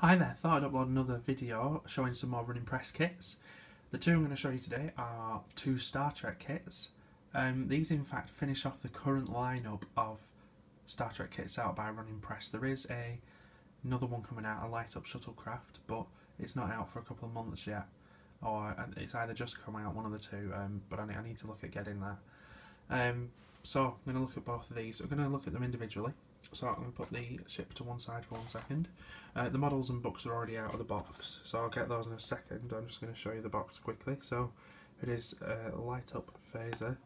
Hi there, thought I'd upload another video showing some more running press kits. The two I'm going to show you today are two Star Trek kits. These in fact finish off the current lineup of Star Trek kits out by Running Press. There is another one coming out, a light up shuttlecraft, but it's not out for a couple of months yet. Or it's either just come out, one of the two, but I need to look at getting that. So I'm going to look at both of these. We're going to look at them individually. So I'm going to put the ship to one side for 1 second. The models and books are already out of the box, so I'll get those in a second. I'm just going to show you the box quickly. So it is a light up phaser.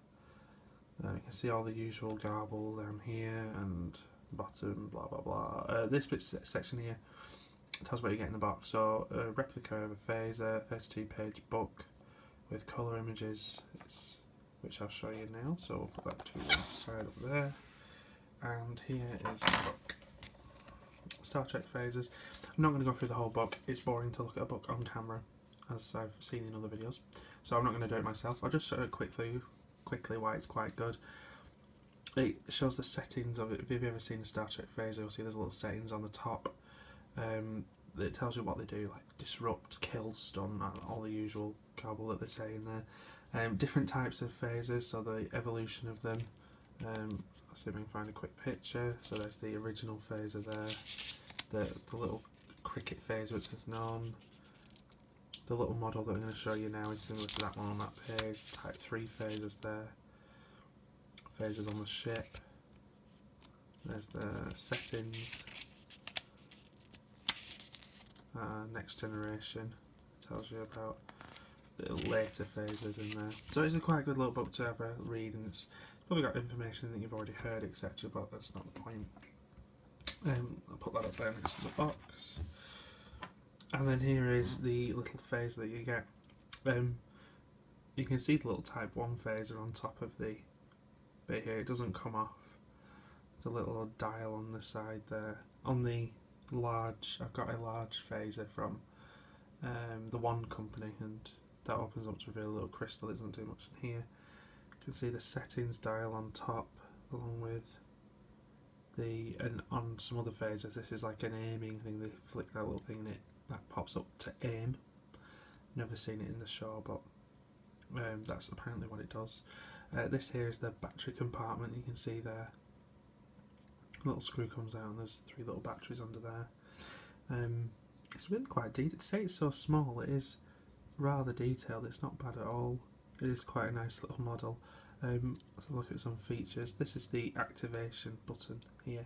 You can see all the usual garble down here and bottom, blah blah blah. This section here tells what you get in the box. So a replica of a phaser, 32-page book with colour images, which I'll show you now. So we'll put that to one side up there. And here is the book. Star Trek phasers. I'm not going to go through the whole book. It's boring to look at a book on camera, as I've seen in other videos. So I'm not going to do it myself. I'll just show it quickly why it's quite good. It shows the settings of it. If you've ever seen a Star Trek phaser, you'll see there's little settings on the top. It tells you what they do, like disrupt, kill, stun, all the usual garble that they say in there. Different types of phasers, so the evolution of them. Let's see if we can find a quick picture. So there's the original phaser there, the little cricket phaser which is known. The little model that I'm going to show you now is similar to that one on that page. Type 3 phasers there. Phasers on the ship. There's the settings. Next generation. Tells you about the later phasers in there. So it's a quite good little book to have a read, and it's probably got information that you've already heard, etc., but that's not the point. I'll put that up there next to the box. And then here is the little phaser that you get. You can see the little Type 1 phaser on top of the bit here. It doesn't come off. There's a little dial on the side there. On the large, I've got a large phaser from the One company, and that opens up to reveal a little crystal. It doesn't do much in here. You can see the settings dial on top, along with and on some other phasers this is like an aiming thing. They flick that little thing and that pops up to aim. Never seen it in the show, but that's apparently what it does. This here is the battery compartment. You can see there, a little screw comes out and there's 3 little batteries under there. It's really quite detailed. To say it's so small, it is rather detailed. It's not bad at all. It is quite a nice little model. Let's have a look at some features. This is the activation button here.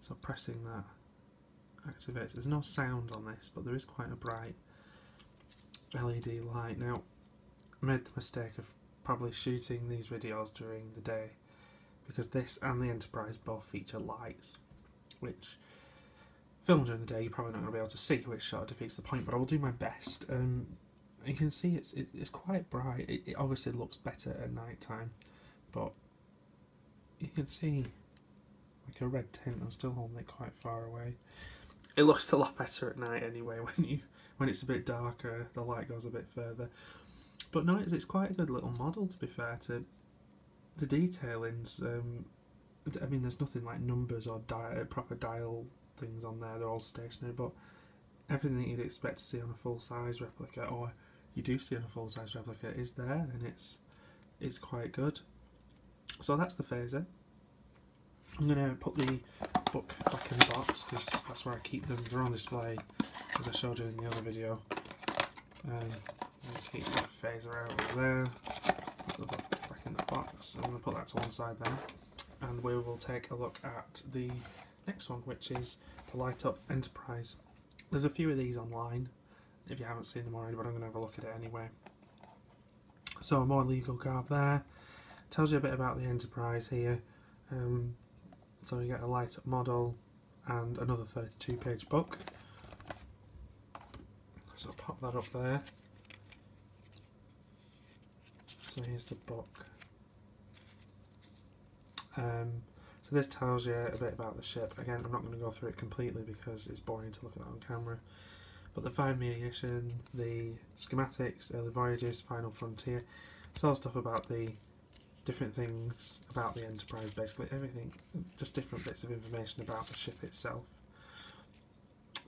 So pressing that activates. There's no sound on this, but there is quite a bright LED light. Now, I made the mistake of probably shooting these videos during the day, because this and the Enterprise both feature lights, which filmed during the day you're probably not going to be able to see, which sort of defeats the point, but I will do my best. You can see it's quite bright. It obviously looks better at night time, but you can see like a red tint. I'm still holding it quite far away. It looks a lot better at night anyway. When it's a bit darker, the light goes a bit further. But no, it's quite a good little model, to be fair. To the detailings, I mean, there's nothing like numbers or proper dial things on there. They're all stationary, but everything that you'd expect to see on a full-size replica, or you do see on a full-size replica, is there, and it's quite good. So that's the phaser. I'm going to put the book back in the box because that's where I keep them. They're on display, as I showed you in the other video. I'll keep that phaser out of there. Put the book back in the box. I'm going to put that to one side there, and we will take a look at the next one, which is the Light Up Enterprise. There's a few of these online if you haven't seen them already, but I'm going to have a look at it anyway. So more legal garb there. Tells you a bit about the Enterprise here. So you get a light up model and another 32-page book. So I'll pop that up there. So here's the book. So this tells you a bit about the ship. Again, I'm not going to go through it completely because it's boring to look at on camera. But the 5mm edition, the schematics, early voyages, final frontier. It's all stuff about the different things about the Enterprise, basically everything, just different bits of information about the ship itself.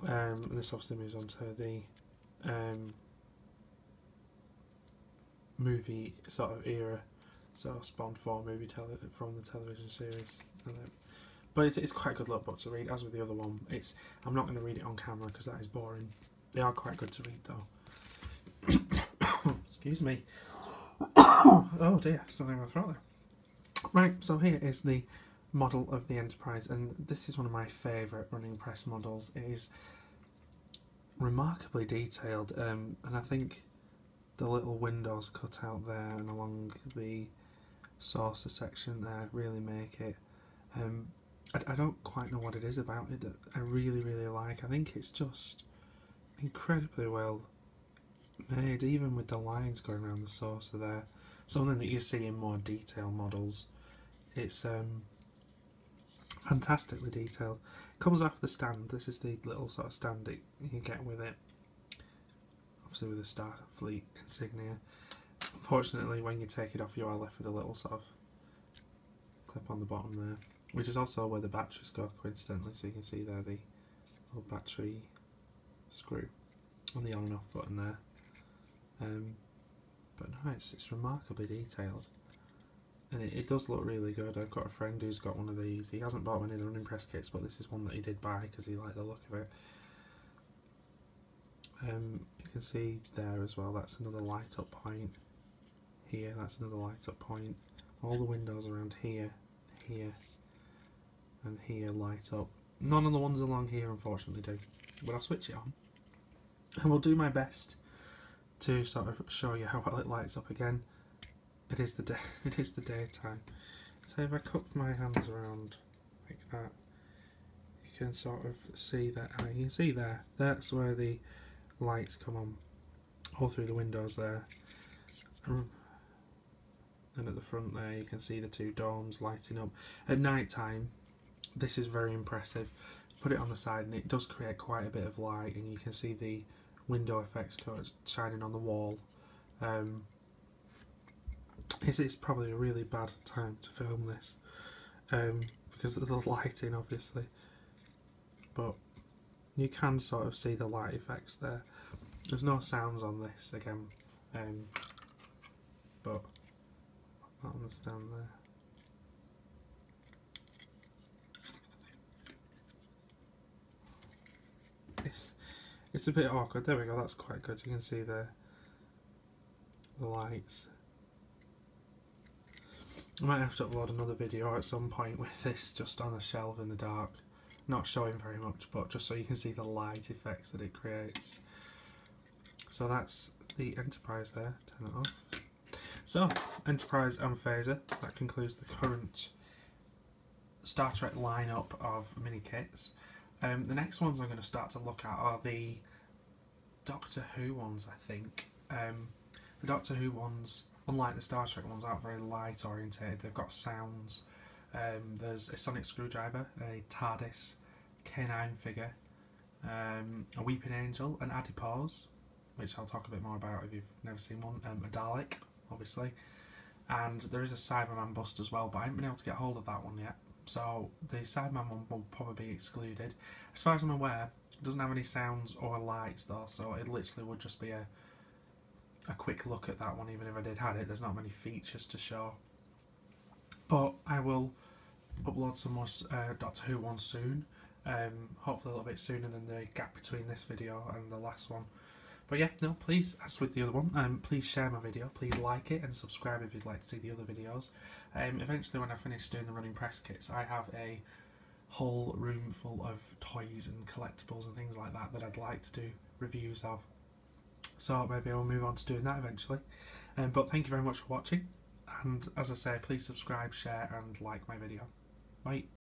And this obviously moves on to the movie sort of era, so Spawn 4 movie from the television series. But it's quite a good little book to read. As with the other one, I'm not going to read it on camera because that is boring. They are quite good to read though. Excuse me. Oh dear, something in my throat there. Right, so here is the model of the Enterprise, and this is one of my favourite running press models. It is remarkably detailed, and I think the little windows cut out there and along the saucer section there really make it. I don't quite know what it is about it that I really like. I think it's just incredibly well made, even with the lines going around the saucer there. Something that you see in more detailed models. It's fantastically detailed. Comes off the stand. This is the little sort of stand that you get with it. Obviously with the Starfleet insignia. Unfortunately, when you take it off, you are left with a little sort of clip on the bottom there, which is also where the batteries go, coincidentally. So you can see there the little battery screw on the on and off button there. But no, it's remarkably detailed. And it does look really good. I've got a friend who's got one of these. He hasn't bought many of the running press kits, but this is one that he did buy because he liked the look of it. You can see there as well, that's another light up point. Here, that's another light up point. All the windows around here, here, and here light up. None of the ones along here unfortunately do, but I'll switch it on. And we'll do my best to sort of show you how well it lights up again. It is the daytime. So if I cup my hands around like that, you can sort of see that. You can see there. That's where the lights come on, all through the windows there. And at the front there, you can see the two domes lighting up. At night time, this is very impressive. Put it on the side, and it does create quite a bit of light, and you can see the window effects shining on the wall. It's probably a really bad time to film this because of the lighting, obviously, but you can sort of see the light effects there. There's no sounds on this again, but I understand there. It's a bit awkward. There we go, that's quite good. You can see the lights. I might have to upload another video at some point with this just on a shelf in the dark. Not showing very much, but just so you can see the light effects that it creates. So that's the Enterprise there. Turn it off. So, Enterprise and Phaser. That concludes the current Star Trek lineup of mini kits. The next ones I'm going to start to look at are the Doctor Who ones, I think. The Doctor Who ones, unlike the Star Trek ones, aren't very light orientated. They've got sounds. There's a sonic screwdriver, a TARDIS, K9 figure, a Weeping Angel, an Adipose, which I'll talk a bit more about if you've never seen one, a Dalek, obviously, and there is a Cyberman bust as well, but I haven't been able to get hold of that one yet, so the Cyberman one will probably be excluded. As far as I'm aware, it doesn't have any sounds or lights though, so it literally would just be a quick look at that one. Even if I did have it, there's not many features to show. But I will upload some more Doctor Who ones soon, hopefully a little bit sooner than the gap between this video and the last one. But yeah, no, please, as with the other one, please share my video, please like it and subscribe if you'd like to see the other videos. Eventually when I finish doing the running press kits, I have a whole room full of toys and collectibles and things like that that I'd like to do reviews of. So maybe I'll move on to doing that eventually. But thank you very much for watching, and as I say, please subscribe, share and like my video. Bye.